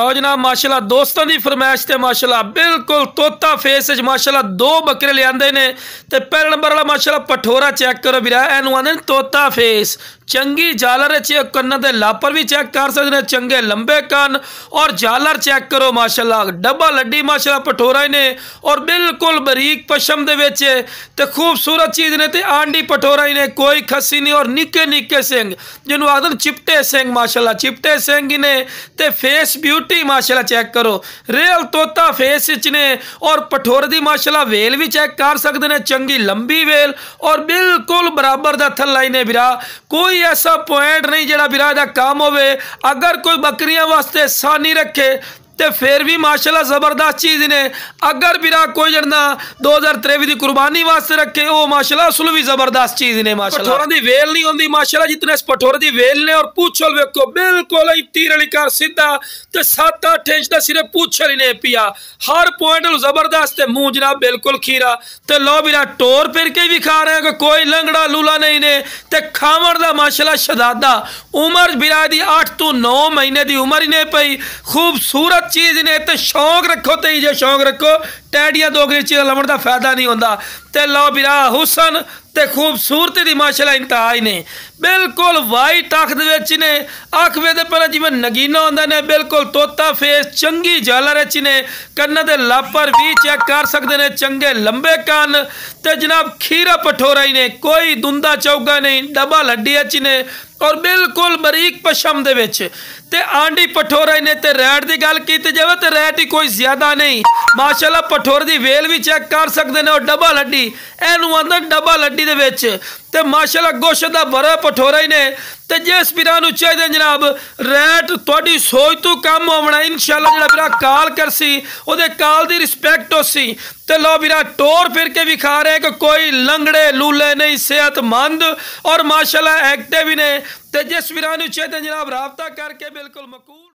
आओ जनाब माशाल्लाह दोस्तों की फरमाइश से माशाल्लाह बिल्कुल तोता फेस माशाल्लाह दो बकरे लियादे ने ते पहले नंबर वाला माशाल्लाह पठोरा चेक करो वीरा एनू आंदे तोता फेस चंगी झालर कन्ना के लापर भी चेक कर सकते हैं चंगे लंबे कन और झालर चेक करो माशाल्लाह डब्बा लड्डी माशाल्लाह पठोरा ने और बिल्कुल बरीक पशम दे खूबसूरत चीज़ ने ते आंडी पठोरा ने कोई खस्सी नहीं और निके निके सिंह जिन्हों आखते चिपटे सिंह माशाल्लाह चिपटे सिंह ने ते फेस ब्यूटी माशाल्लाह चेक करो रियल तोता फेस ने और पठोर दी माशाल्लाह वेल भी चेक कर सकते हैं चंगी लंबी वेल और बिल्कुल बराबर का थल्ला ने वीरा कोई ऐसा पॉइंट नहीं जरा वीरा दा काम होवे अगर कोई बकरियां वास्ते सानी रखे ते फिर भी माशाल्लाह जबरदस्त चीज़ ने अगर वीरा कोई जड़ना 2023 की कुर्बानी वास्ते रखे वो माशाल्लाह उस भी जबरदस्त चीज़ ने माशाल्लाह पठोरा दी वेल नहीं होंदी माशाल्लाह जितने इस पठोरे दी वेल ने और पूछल वेखो बिल्कुल तीर वाली कर सीधा ते 7-8 इंच का सिर्फ पूछल ही ने पिया हर पॉइंट जबरदस्त मुंह जनाब बिल्कुल खीरा ते लो वीरा टोर फिर के भी खा रहे हैं कि कोई लंगड़ा लूला नहीं ने ते खावण दा माशाल्लाह शहजादा उम्र वीरा दी 8 तो 9 महीने की उम्र ही ने पई खूबसूरत चीज़ ने तो शौक रखो तो जो शौक रखो टैडियां दोगरी चीज़ लवण का फायदा नहीं होता ते लो बिरा हुसन ते खूबसूरती दी माशाल्लाह इंतहा ने बिल्कुल वाइट अख ने अख वे पहले जिवें नगीना होंदा ने बिल्कुल तोता फेस चंगी झालर ने कन्ना दे लापर भी चेक कर सकते हैं चंगे लंबे कान ते जनाब खीरा पठोरा ही ने कोई दुंदा चौगा नहीं डब्बा लड्डी ने और बिल्कुल बरीक पशम दे विच ते आंडी पठोरा ने ते रैट की गल की जाए तो रैट ही कोई ज्यादा नहीं माशाल्लाह पठोर की वेल भी चेक कर सकते हैं और डब्बा लड्डी एनू आंदा डब्बा लड्डी दे विच ते माशाल्लाह गोश्त दा बड़ा पठोरा ही ने ते जिस वीरा नूं चाहिए जनाब रैट तुहाडी सोच तो कम होना इंशाल्लाह जिहड़ा वीरा कॉल करसी उहदे कॉल दी रिस्पैक्ट होसी ते लो वीरा टोर फिर के भी खा रहे हैं कि कोई लंगड़े लूले नहीं सेहतमंद और माशाल्लाह एक्टिव ही ने ते जिस वीरा नूं चाहिए जनाब राबता करके बिल्कुल मकूल